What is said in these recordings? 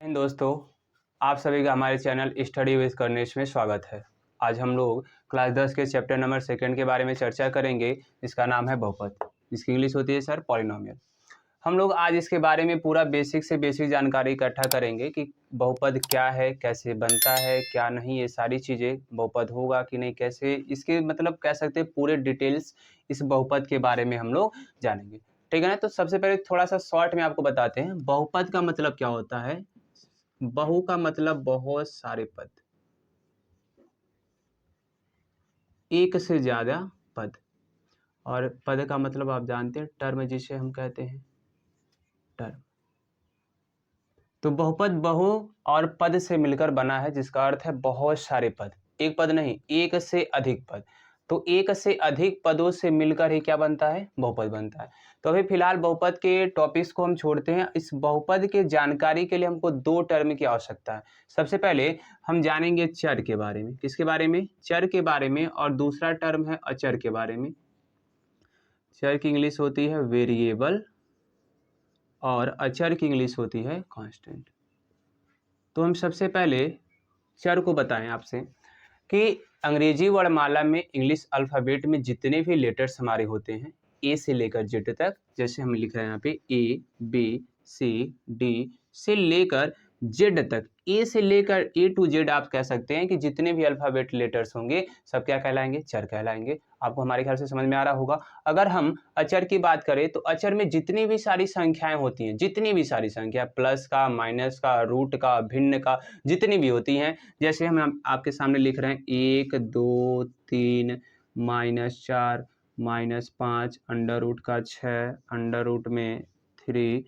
हिंद दोस्तों, आप सभी का हमारे चैनल स्टडी विद कर्नेश में स्वागत है। आज हम लोग क्लास 10 के चैप्टर नंबर 2 के बारे में चर्चा करेंगे। इसका नाम है बहुपद, जिसकी इंग्लिश होती है सर पॉलिनोमियल। हम लोग आज इसके बारे में पूरा बेसिक से बेसिक जानकारी इकट्ठा करेंगे कि बहुपद क्या है, कैसे बनता है, क्या नहीं, ये सारी चीज़ें, बहुपद होगा कि नहीं, कैसे, इसके मतलब कह सकते हैं पूरे डिटेल्स इस बहुपद के बारे में हम लोग जानेंगे। ठीक है ना। तो सबसे पहले थोड़ा सा शॉर्ट में आपको बताते हैं बहुपद का मतलब क्या होता है। बहु का मतलब बहुत सारे पद, एक से ज्यादा पद, और पद का मतलब आप जानते हैं टर्म, जिसे हम कहते हैं टर्म। तो बहुपद बहु और पद से मिलकर बना है, जिसका अर्थ है बहुत सारे पद, एक पद नहीं, एक से अधिक पद। तो एक से अधिक पदों से मिलकर ही क्या बनता है, बहुपद बनता है। तो अभी फिलहाल बहुपद के टॉपिक्स को हम छोड़ते हैं। इस बहुपद के जानकारी के लिए हमको दो टर्म की आवश्यकता है। सबसे पहले हम जानेंगे चर के बारे में। किसके बारे में? चर के बारे में। और दूसरा टर्म है अचर के बारे में। चर की इंग्लिश होती है वेरिएबल और अचर की इंग्लिश होती है कांस्टेंट। तो हम सबसे पहले चर को बताएं आपसे कि अंग्रेजी वर्णमाला में इंग्लिश अल्फ़ाबेट में जितने भी लेटर्स हमारे होते हैं, ए से लेकर जेड तक, जैसे हम लिख रहे हैं यहाँ पे ए बी सी डी से लेकर जेड तक, ए से लेकर ए टू जेड, आप कह सकते हैं कि जितने भी अल्फ़ाबेट लेटर्स होंगे सब क्या कहलाएंगे, चर कहलाएंगे। आपको हमारे ख्याल से समझ में आ रहा होगा। अगर हम अचर की बात करें तो अचर में जितनी भी सारी संख्याएं होती हैं, जितनी भी सारी संख्या, प्लस का, माइनस का, रूट का, भिन्न का, जितनी भी होती हैं, जैसे हम आपके सामने लिख रहे हैं 1 2 3 -4 -5 अंडर रूट का 6 अंडर रूट में 3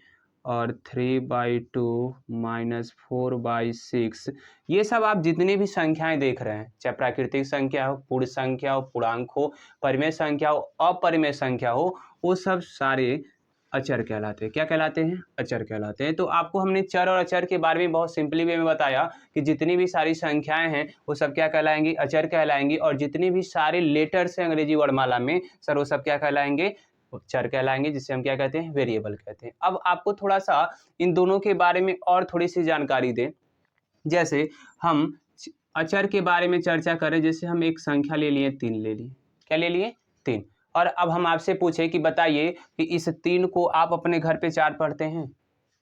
और 3/2 -4/6। ये सब आप जितनी भी संख्याएं देख रहे हैं, चाहे प्राकृतिक संख्या हो, पूर्ण संख्या हो, पूर्णांक हो, परिमेय संख्या हो, अपरिमेय संख्या हो, वो सब सारे अचर कहलाते हैं। क्या कहलाते हैं? अचर कहलाते हैं। तो आपको हमने चर और अचर के बारे में बहुत सिंपली वे में बताया कि जितनी भी सारी संख्याएं हैं वो सब क्या कहलाएंगी, अचर कहलाएंगी। और जितने भी सारे लेटर्स हैं अंग्रेजी वर्णमाला में सर, वो सब क्या कहलाएंगे, चर कहलाएंगे, जिसे हम क्या कहते हैं, वेरिएबल कहते हैं। अब आपको थोड़ा सा इन दोनों के बारे में और थोड़ी सी जानकारी दें। जैसे हम अचर के बारे में चर्चा करें, जैसे हम एक संख्या ले लिए, 3 ले लिए। क्या ले लिए? 3। और अब हम आपसे पूछे कि बताइए कि इस 3 को आप अपने घर पे 4 पढ़ते हैं?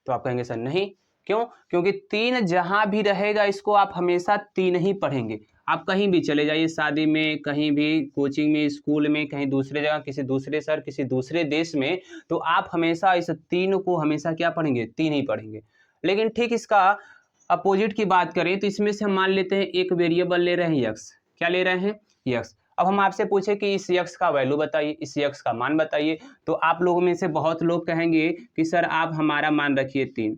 तो आप कहेंगे सर नहीं। क्यों? क्योंकि 3 जहां भी रहेगा इसको आप हमेशा 3 ही पढ़ेंगे। आप कहीं भी चले जाइए, शादी में, कहीं भी, कोचिंग में, स्कूल में, कहीं दूसरे जगह, किसी दूसरे शहर, किसी दूसरे देश में, तो आप हमेशा इस 3 को हमेशा क्या पढ़ेंगे, 3 ही पढ़ेंगे। लेकिन ठीक इसका अपोजिट की बात करें तो इसमें से हम मान लेते हैं एक वेरिएबल ले रहे हैं यक्स। क्या ले रहे हैं? यक्स। अब हम आपसे पूछे कि इस यक्स का वैल्यू बताइए, इस यक्स का मान बताइए, तो आप लोगों में से बहुत लोग कहेंगे कि सर आप हमारा मान रखिए 3।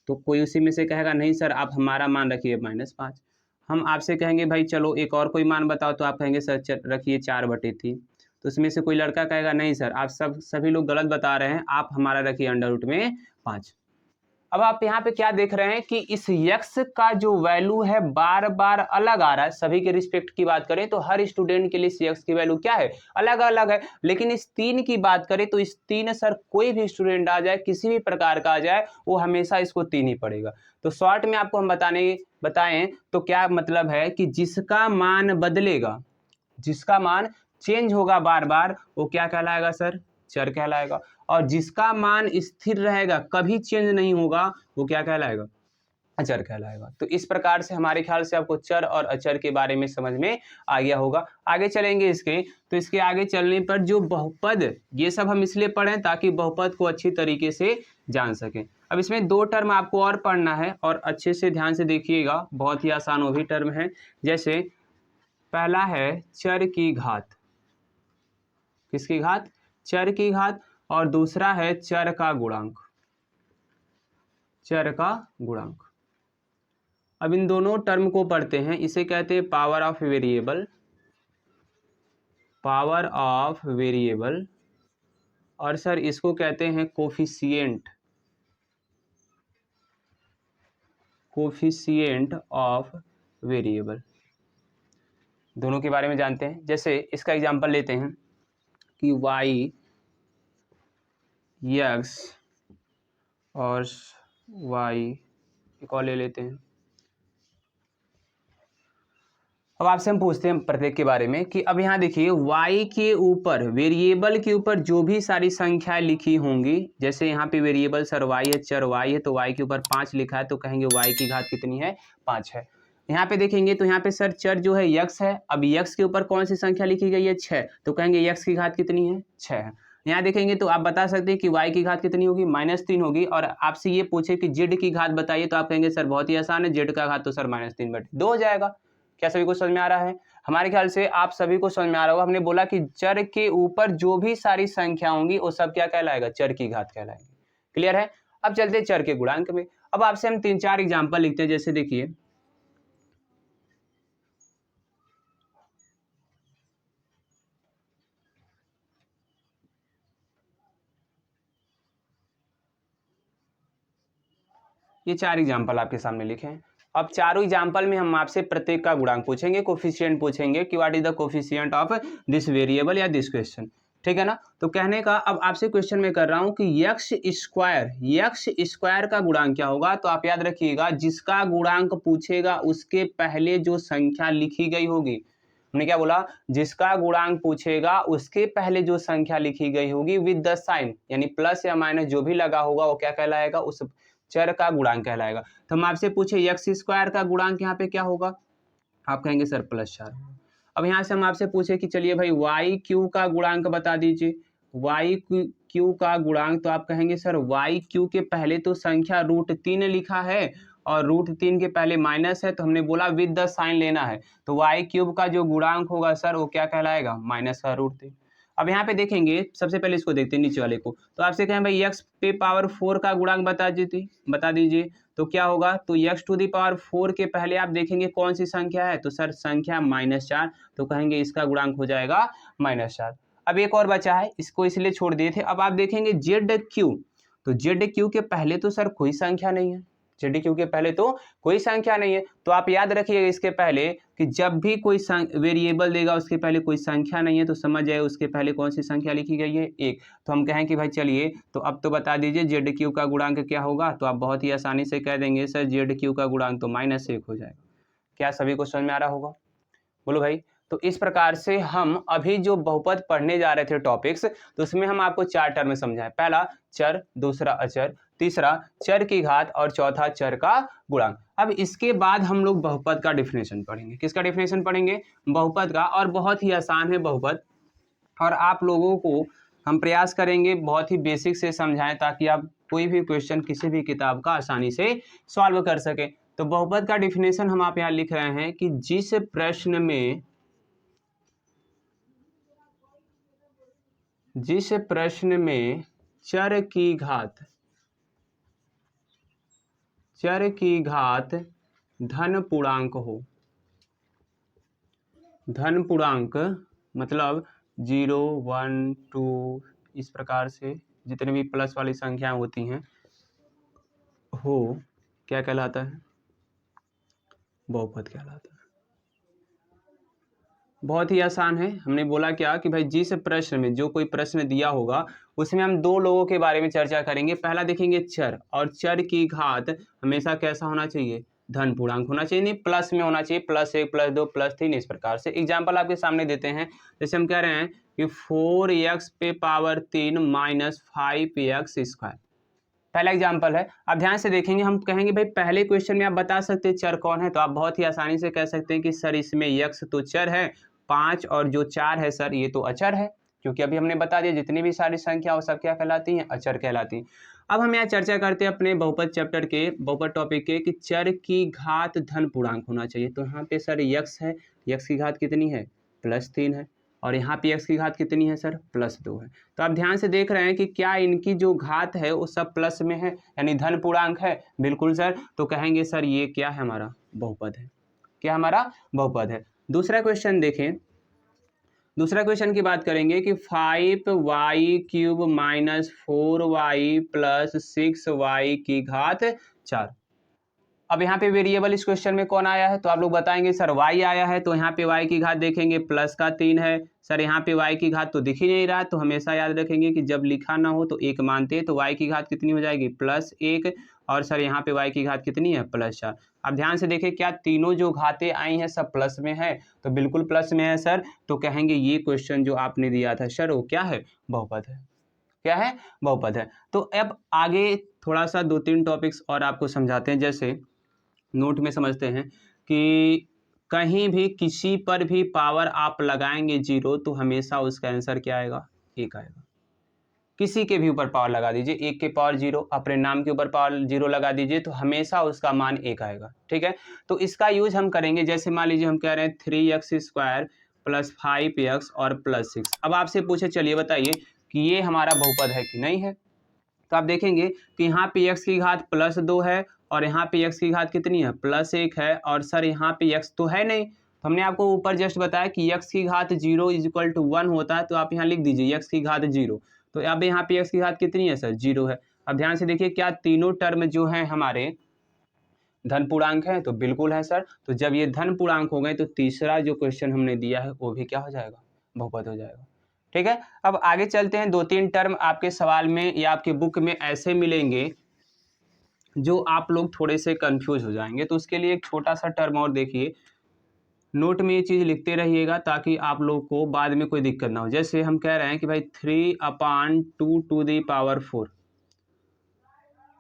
तो कोई उसी में से कहेगा नहीं सर आप हमारा मान रखिए -5। हम आपसे कहेंगे भाई चलो एक और कोई मान बताओ, तो आप कहेंगे सर रखिए 4/3। तो उसमें से कोई लड़का कहेगा नहीं सर आप सभी लोग गलत बता रहे हैं, आप हमारा रखिए √5। अब आप यहाँ पे क्या देख रहे हैं कि इस यक्स का जो वैल्यू है बार बार अलग आ रहा है। सभी के रिस्पेक्ट की बात करें तो हर स्टूडेंट के लिए इस यक्स की वैल्यू क्या है, अलग अलग है। लेकिन इस 3 की बात करें तो इस 3 सर कोई भी स्टूडेंट आ जाए, किसी भी प्रकार का आ जाए, वो हमेशा इसको 3 ही पढ़ेगा। तो शॉर्ट में आपको हम बताएं तो क्या मतलब है कि जिसका मान बदलेगा, जिसका मान चेंज होगा बार बार, वो क्या कहलाएगा सर, चर कहलाएगा। और जिसका मान स्थिर रहेगा, कभी चेंज नहीं होगा, वो क्या कहलाएगा, अचर कहलाएगा। तो इस प्रकार से हमारे ख्याल से आपको चर और अचर के बारे में समझ में आ गया होगा। आगे चलेंगे इसके, तो इसके आगे चलने पर जो बहुपद, ये सब हम इसलिए पढ़ें ताकि बहुपद को अच्छी तरीके से जान सकें। अब इसमें 2 टर्म आपको और पढ़ना है और अच्छे से ध्यान से देखिएगा, बहुत ही आसान वो भी टर्म है। जैसे पहला है चर की घात। किसकी घात? चर की घात। और दूसरा है चर का गुणांक। चर का गुणांक। अब इन दोनों टर्म को पढ़ते हैं, इसे कहते हैं power of variable, power of variable. और सर इसको कहते हैं कोफिशिएंट, कोफिशिएंट ऑफ वेरिएबल। दोनों के बारे में जानते हैं। जैसे इसका एग्जांपल लेते हैं कि y x और y एक और ले लेते हैं। अब आपसे हम पूछते हैं प्रत्येक के बारे में कि अब यहाँ देखिए y के ऊपर, वेरिएबल के ऊपर जो भी सारी संख्याएं लिखी होंगी, जैसे यहाँ पे वेरिएबल सर y है, चर y है, तो y के ऊपर 5 लिखा है तो कहेंगे y की घात कितनी है, 5 है। यहाँ पे देखेंगे तो यहाँ पे सर चर जो है x है, अब x के ऊपर कौन सी संख्या लिखी गई है, 6, तो कहेंगे x की घात कितनी है, 6 है। यहाँ देखेंगे तो आप बता सकते हैं कि y की घात कितनी होगी, -3 होगी। और आपसे ये पूछे कि z की घात बताइए तो आप कहेंगे सर बहुत ही आसान है, z का घात तो सर -3/2 हो जाएगा। क्या सभी को समझ में आ रहा है? हमारे ख्याल से आप सभी को समझ में आ रहा होगा। हमने बोला कि चर के ऊपर जो भी सारी संख्या होंगी वो सब क्या कहलाएगा, चर की घात कहलाएगी। क्लियर है? अब चलते हैं चर के गुणांक में। अब आपसे हम 3-4 एग्जांपल लिखते हैं। जैसे देखिए ये 4 एग्जाम्पल आपके सामने लिखे हैं। अब चारों एग्जाम्पल में हम आपसे प्रत्येक का गुणांक पूछेंगे, कोफिशिएंट पूछेंगे कि what is the coefficient of this variable या दिस क्वेश्चन। ठीक है ना? तो कहने का अब आपसे क्वेश्चन में कर रहा हूं कि एक्स स्क्वायर का गुणांक क्या होगा। तो आप याद रखिएगा जिसका गुणांक पूछेगा उसके पहले जो संख्या लिखी गई होगी, हमने क्या बोला, जिसका गुणांक पूछेगा उसके पहले जो संख्या लिखी गई होगी विद द साइन, यानी प्लस या माइनस जो भी लगा होगा वो क्या कहलाएगा, उस चर का गुणांक कहलाएगा। तो हम आपसे पूछे एक्स स्क्वायर का गुणांक यहाँ पे क्या होगा, आप कहेंगे सर +4। अब यहाँ से हम आपसे पूछे कि चलिए भाई वाई क्यू का गुणांक बता दीजिए, वाई क्यू का गुणांक, तो आप कहेंगे सर वाई क्यू के पहले तो संख्या √3 लिखा है और √3 के पहले माइनस है, तो हमने बोला विद द साइन लेना है, तो वाई क्यूब का जो गुणांक होगा सर वो क्या कहलाएगा, -√3। अब यहाँ पे देखेंगे, सबसे पहले इसको देखते हैं नीचे वाले को। तो आपसे कहें भाई x⁴ का गुणांक बता दीजिए तो क्या होगा, तो x⁴ के पहले आप देखेंगे कौन सी संख्या है, तो सर संख्या -4, तो कहेंगे इसका गुणांक हो जाएगा -4। अब एक और बचा है, इसको इसलिए छोड़ दिए थे। अब आप देखेंगे ZQ, तो ZQ के पहले तो सर कोई संख्या नहीं है, ZQ के पहले तो कोई संख्या नहीं है, तो आप याद रखिएगा इसके पहले कि जब भी कोई वेरिएबल देगा उसके पहले कोई संख्या नहीं है, तो समझ जाए उसके पहले कौन सी संख्या लिखी गई है, 1। तो हम कहें कि भाई चलिए तो अब तो बता दीजिए ZQ का गुणांक क्या होगा, तो आप बहुत ही आसानी से कह देंगे सर ZQ का गुणांक तो -1 हो जाएगा। क्या सभी को समझ में आ रहा होगा? बोलो भाई। तो इस प्रकार से हम अभी जो बहुपद पढ़ने जा रहे थे टॉपिक्स, तो उसमें हम आपको 4 टर्म समझाएं। पहला चर, दूसरा अचर, तीसरा चर की घात और चौथा चर का गुणांक। अब इसके बाद हम लोग बहुपद का डेफिनेशन पढ़ेंगे। किसका डेफिनेशन पढ़ेंगे? बहुपद का। और बहुत ही आसान है बहुपद, और आप लोगों को हम प्रयास करेंगे बहुत ही बेसिक से समझाएं ताकि आप कोई भी क्वेश्चन किसी भी किताब का आसानी से सॉल्व कर सके। तो बहुपद का डेफिनेशन हम आप यहाँ लिख रहे हैं कि जिस प्रश्न में चर की घात धन पूर्णांक हो, धन पूर्णांक मतलब 0, 1, 2 इस प्रकार से जितने भी प्लस वाली संख्याएं होती हैं हो, क्या कहलाता है, बहुपद कहलाता है। बहुत ही आसान है। हमने बोला क्या कि भाई जिस प्रश्न में, जो कोई प्रश्न दिया होगा उसमें हम 2 लोगों के बारे में चर्चा करेंगे। पहला देखेंगे चर, और चर की घात हमेशा कैसा होना चाहिए, धन पूर्णांक होना चाहिए, नहीं प्लस में होना चाहिए, +1, +2, +3 इस प्रकार से। एग्जाम्पल आपके सामने देते हैं, जैसे हम कह रहे हैं कि 4x⁻³ -5x²। पहला एग्जाम्पल है। अब ध्यान से देखेंगे, हम कहेंगे भाई पहले क्वेश्चन में आप बता सकते हैं चर कौन है, तो आप बहुत ही आसानी से कह सकते हैं कि सर इसमें x तो चर है, 5 और जो 4 है सर ये तो अचर है, क्योंकि अभी हमने बता दिया जितनी भी सारी संख्या वो सब क्या कहलाती हैं, अचर कहलाती हैं। अब हम यहाँ चर्चा करते हैं अपने बहुपद चैप्टर के, बहुपद टॉपिक के, कि चर की घात धन पूर्णांक होना चाहिए। तो यहाँ पे सर x है, x की घात कितनी है, +3 है, और यहाँ पे x की घात कितनी है सर, +2 है। तो आप ध्यान से देख रहे हैं कि क्या इनकी जो घात है वो सब प्लस में है, यानी धन पूर्णांक है। बिल्कुल सर। तो कहेंगे सर ये क्या है, हमारा बहुपद है। क्या हमारा बहुपद है। दूसरा क्वेश्चन देखें, दूसरा क्वेश्चन की बात करेंगे कि 5y³ -4y + 6y की घात 4। अब यहाँ पे वेरिएबल इस क्वेश्चन में कौन आया है, तो आप लोग बताएंगे सर y आया है, तो यहाँ पे y की घात देखेंगे +3 है। सर यहाँ पे y की घात तो दिख ही नहीं रहा, तो हमेशा याद रखेंगे कि जब लिखा ना हो तो 1 मानते हैं, तो y की घात कितनी हो जाएगी, +1, और सर यहाँ पे y की घात कितनी है +4। अब ध्यान से देखें क्या तीनों जो घातें आई हैं सब प्लस में है, तो बिल्कुल प्लस में है सर, तो कहेंगे ये क्वेश्चन जो आपने दिया था सर वो क्या है, बहुपद है। क्या है, बहुपद है। तो अब आगे थोड़ा सा 2-3 टॉपिक्स और आपको समझाते हैं। जैसे नोट में समझते हैं कि कहीं भी किसी पर भी पावर आप लगाएंगे 0 तो हमेशा उसका आंसर क्या आएगा, 1 आएगा। किसी के भी ऊपर पावर लगा दीजिए, 1 के पावर 0, अपने नाम के ऊपर पावर 0 लगा दीजिए तो हमेशा उसका मान 1 आएगा। ठीक है, तो इसका यूज हम करेंगे। जैसे मान लीजिए हम कह रहे हैं 3x² + 5x और +6। अब आपसे पूछे चलिए बताइए कि ये हमारा बहुपद है कि नहीं है। तो आप देखेंगे कि यहाँ पे x की घात +2 है और यहाँ पे x की घात कितनी है, +1 है, और सर यहाँ पे x तो है नहीं। तो हमने आपको ऊपर जस्ट बताया कि x की घात 0 = 1 होता है, तो आप यहाँ लिख दीजिए x की घात 0। तो अब यहाँ पे x की घात कितनी है सर, 0 है। अब ध्यान से देखिए क्या तीनों टर्म जो है हमारे धन पूर्णांक है, तो बिल्कुल है सर। तो जब ये धन पूर्णांक हो गए तो तीसरा जो क्वेश्चन हमने दिया है वो भी क्या हो जाएगा, बहुपद हो जाएगा। ठीक है, अब आगे चलते हैं। 2-3 टर्म आपके सवाल में या आपके बुक में ऐसे मिलेंगे जो आप लोग थोड़े से कंफ्यूज हो जाएंगे, तो उसके लिए एक छोटा सा टर्म और देखिए, नोट में ये चीज़ लिखते रहिएगा ताकि आप लोग को बाद में कोई दिक्कत ना हो। जैसे हम कह रहे हैं कि भाई 3/2⁴।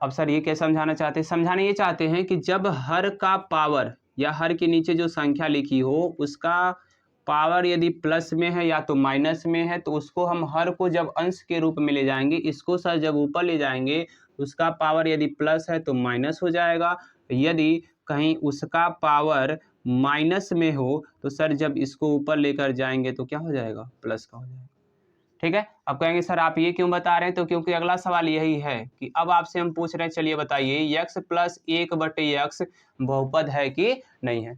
अब सर ये क्या समझाना चाहते हैं, समझाना ये चाहते हैं कि जब हर का पावर या हर के नीचे जो संख्या लिखी हो उसका पावर यदि प्लस में है या तो माइनस में है, तो उसको हम हर को जब अंश के रूप में ले जाएंगे, इसको सर जब ऊपर ले जाएंगे उसका पावर यदि प्लस है तो माइनस हो जाएगा, यदि कहीं उसका पावर माइनस में हो तो सर जब इसको ऊपर लेकर जाएंगे तो क्या हो जाएगा, प्लस का हो जाएगा। ठीक है, अब कहेंगे सर आप ये क्यों बता रहे हैं, तो क्योंकि अगला सवाल यही है कि अब आपसे हम पूछ रहे हैं, चलिए बताइए x + 1/x बहुपद है कि नहीं है।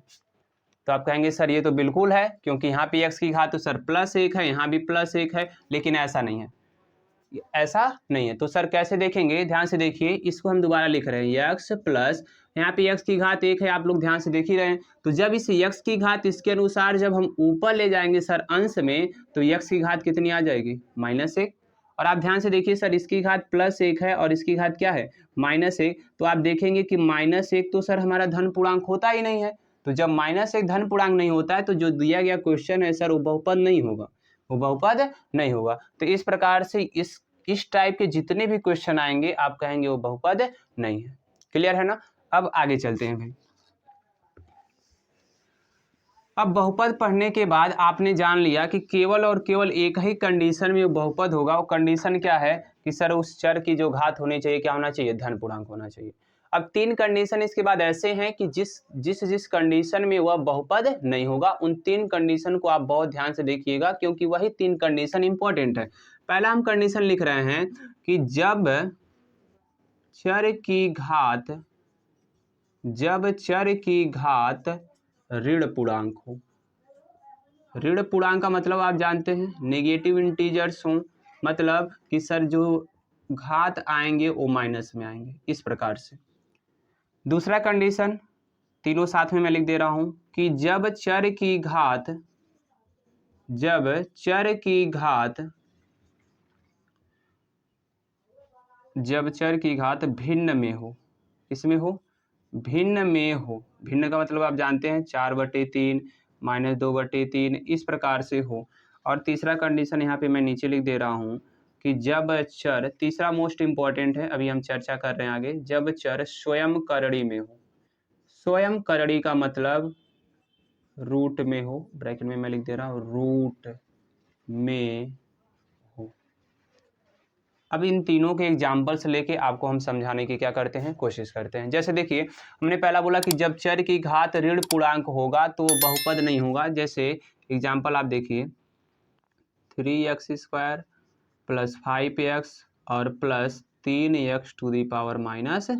तो आप कहेंगे सर ये तो बिल्कुल है, क्योंकि यहाँ पे x की घात तो सर +1 है, यहाँ भी +1 है, लेकिन ऐसा नहीं है, ऐसा नहीं है। तो सर कैसे देखेंगे, ध्यान से देखिए, इसको हम दोबारा लिख रहे हैं x प्लस, यहाँ पे x की घात 1 है, आप लोग ध्यान से देख ही रहे हैं। तो जब इस x की घात इसके अनुसार जब हम ऊपर ले जाएंगे सर अंश में, तो x की घात कितनी आ जाएगी, -1। और आप ध्यान से देखिए सर इसकी घात +1 है और इसकी घात क्या है, -1। तो आप देखेंगे कि -1 तो सर हमारा धन पूर्णांक होता ही नहीं है। तो जब -1 धन पूर्णांक नहीं होता है तो जो दिया गया क्वेश्चन है सर वो बहुपद नहीं होगा, वो बहुपद नहीं होगा। तो इस प्रकार से इस टाइप के जितने भी क्वेश्चन आएंगे आप कहेंगे वो बहुपद नहीं है। क्लियर है ना। अब आगे चलते हैं भाई। अब बहुपद पढ़ने के बाद आपने जान लिया कि केवल और केवल एक ही कंडीशन में बहुपद होगा। वो कंडीशन क्या है कि सर उस चर की जो घात होनी चाहिए क्या होना चाहिए, धन पूर्णांक होना चाहिए। अब 3 कंडीशन इसके बाद ऐसे हैं कि जिस कंडीशन में वह बहुपद नहीं होगा, उन 3 कंडीशन को आप बहुत ध्यान से देखिएगा, क्योंकि वही 3 कंडीशन इंपॉर्टेंट है। पहला हम कंडीशन लिख रहे हैं कि जब चर की घात ऋण पूर्णांक हो। ऋण पूर्णांक का मतलब आप जानते हैं नेगेटिव इंटीजर्स हों, मतलब कि सर जो घात आएंगे वो माइनस में आएंगे, इस प्रकार से। दूसरा कंडीशन तीनों साथ में मैं लिख दे रहा हूं कि जब चर की घात भिन्न में हो, इसमें हो, भिन्न में हो, भिन्न का मतलब आप जानते हैं 4/3 -2/3 इस प्रकार से हो। और तीसरा कंडीशन यहाँ पे मैं नीचे लिख दे रहा हूँ कि जब चर, तीसरा मोस्ट इंपॉर्टेंट है, अभी हम चर्चा कर रहे हैं आगे, जब चर स्वयं करड़ी में हो। स्वयं करड़ी का मतलब रूट में हो, ब्रैकेट में मैं लिख दे रहा हूँ रूट में हो। अब इन तीनों के एग्जाम्पल्स लेके आपको हम समझाने की क्या करते हैं, कोशिश करते हैं। जैसे देखिए हमने पहला बोला कि जब चर की घात ऋण पूर्णांक होगा तो बहुपद नहीं होगा। जैसे एग्जाम्पल आप देखिए 3x² + 5x और +3x⁻³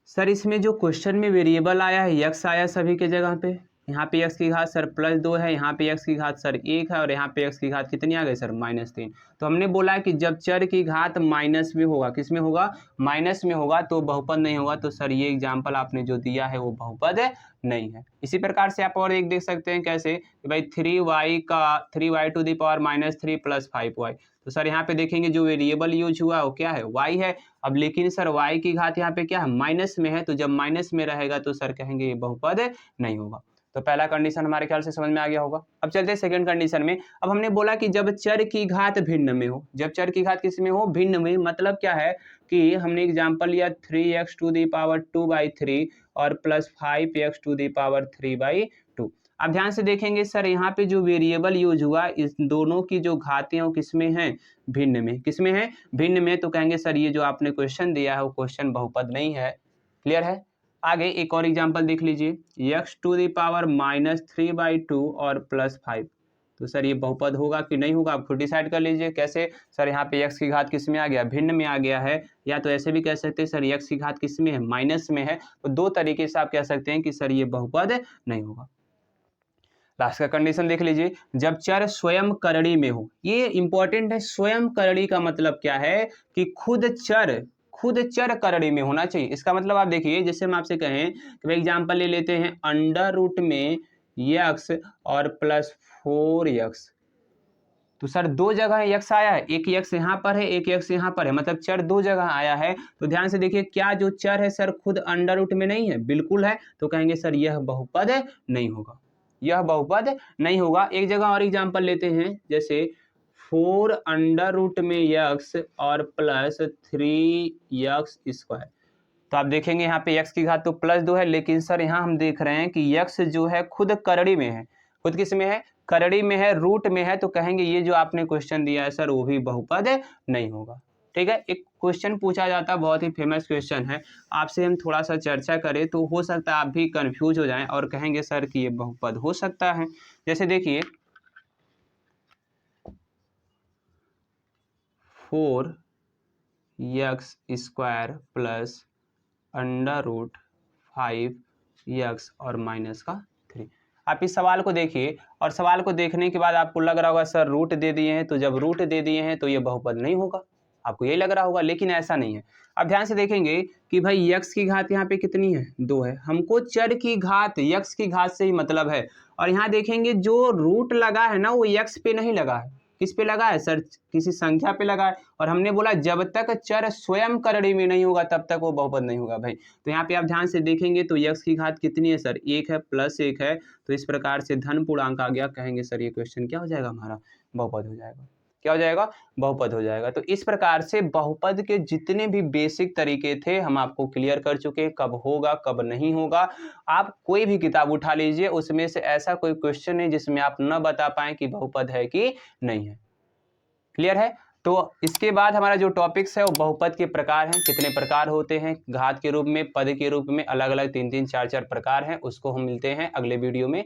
सर इसमें जो क्वेश्चन में वेरिएबल आया है x आया सभी के जगह पे। यहाँ पे x की घात सर +2 है, यहाँ पे x की घात सर 1 है और यहाँ पे x की घात कितनी आ गई सर -3। तो हमने बोला कि जब चर की घात माइनस में होगा, किस में होगा, माइनस में होगा, तो बहुपद नहीं होगा। तो सर ये एग्जाम्पल आपने जो दिया है वो बहुपद नहीं है। इसी प्रकार से आप और एक देख सकते हैं कैसे कि भाई 3y⁻³ -3 + 5y। तो सर यहाँ पे देखेंगे जो वेरिएबल यूज हुआ वो क्या है, y है। अब लेकिन सर y की घात यहाँ पे क्या है, माइनस में है, तो जब माइनस में रहेगा तो सर कहेंगे ये बहुपद नहीं होगा। तो पहला कंडीशन हमारे ख्याल से समझ में आ गया होगा। अब चलते हैं सेकंड कंडीशन में। अब हमने बोला कि जब चर की घात भिन्न में हो, जब चर की घात किस में हो, भिन्न में, मतलब क्या है कि हमने एग्जांपल लिया 3x टू दी पावर 2/3 और plus 5x to the power 3/2। अब ध्यान से देखेंगे सर यहाँ पे जो वेरिएबल यूज हुआ इस दोनों की जो घातें हैं किसमें हैं, भिन्न में। किसमें है, भिन्न में। तो कहेंगे सर ये जो आपने क्वेश्चन दिया है वो क्वेश्चन बहुपद नहीं है। क्लियर है। आगे एक और एग्जांपल देख लीजिए, x टू दी पावर -3/2 और प्लस 5। तो सर ये बहुपद होगा कि नहीं होगा, आप खुद डिसाइड कर लीजिए। कैसे, सर यहाँ पे x की घात किस में आ गया, भिन्न में आ गया है, या तो ऐसे भी कह सकते हैं सर x की घात किस में है, माइनस में है। तो दो तरीके से आप कह सकते हैं कि सर ये बहुपद नहीं होगा। लास्ट का कंडीशन देख लीजिए, जब चर स्वयं करड़ी में हो। ये इंपॉर्टेंट है, स्वयं करड़ी का मतलब क्या है कि खुद चर करड़ी में होना चाहिए। इसका मतलब आप देखिए, जैसे हम आपसे कहें कि भाई एग्जांपल ले लेते हैं अंडर रूट में x और प्लस 4x। तो सर दो जगह x आया है, एक x यहाँ पर है, एक x यहाँ पर है, मतलब चर दो जगह आया है। तो ध्यान से देखिए, क्या जो चर है सर खुद अंडर रूट में नहीं है, बिल्कुल है। तो कहेंगे सर यह बहुपद नहीं होगा, यह बहुपद नहीं होगा। एक जगह और एग्जांपल लेते हैं, जैसे 4 अंडर रूट में x और प्लस 3x²। तो आप देखेंगे यहाँ पे x की घात तो +2 है, लेकिन सर यहाँ हम देख रहे हैं कि x जो है खुद करड़ी में है। खुद किस में है, करड़ी में है, रूट में है। तो कहेंगे ये जो आपने क्वेश्चन दिया है सर वो भी बहुपद नहीं होगा। ठीक है। एक क्वेश्चन पूछा जाता है, बहुत ही फेमस क्वेश्चन है, आपसे हम थोड़ा सा चर्चा करें तो हो सकता है आप भी कंफ्यूज हो जाएं और कहेंगे सर कि ये बहुपद हो सकता है। जैसे देखिए 4x² plus under root 5x और -3। आप इस सवाल को देखिए, और सवाल को देखने के बाद आपको लग रहा होगा सर रूट दे दिए हैं, तो जब रूट दे दिए हैं तो ये बहुपद नहीं होगा, आपको यही लग रहा होगा, लेकिन ऐसा नहीं है। अब ध्यान से देखेंगे कि भाई x की घात यहाँ पे कितनी है, 2 है। हमको चर की घात x की घात से ही मतलब है। और यहाँ देखेंगे जो रूट लगा है ना वो x पे नहीं लगा है, किस पे लगा है सर, किसी संख्या पे लगा है। और हमने बोला जब तक चर स्वयं करड़ी में नहीं होगा तब तक वो बहुपद नहीं होगा भाई। तो यहाँ पे आप ध्यान से देखेंगे तो x की घात कितनी है सर, 1 है, +1 है। तो इस प्रकार से धन पूर्णांक आ गया, कहेंगे सर ये क्वेश्चन क्या हो जाएगा, हमारा बहुपद हो जाएगा। क्या हो जाएगा, बहुपद हो जाएगा। तो इस प्रकार से बहुपद के जितने भी बेसिक तरीके थे हम आपको क्लियर कर चुके, कब होगा कब नहीं होगा। आप कोई भी किताब उठा लीजिए, उसमें से ऐसा कोई क्वेश्चन है जिसमें आप न बता पाएं कि बहुपद है कि नहीं है। क्लियर है। तो इसके बाद हमारा जो टॉपिक्स है वो बहुपद के प्रकार हैं, कितने प्रकार होते हैं, घात के रूप में, पद के रूप में, अलग अलग 3-3 4-4 प्रकार हैं, उसको हम मिलते हैं अगले वीडियो में।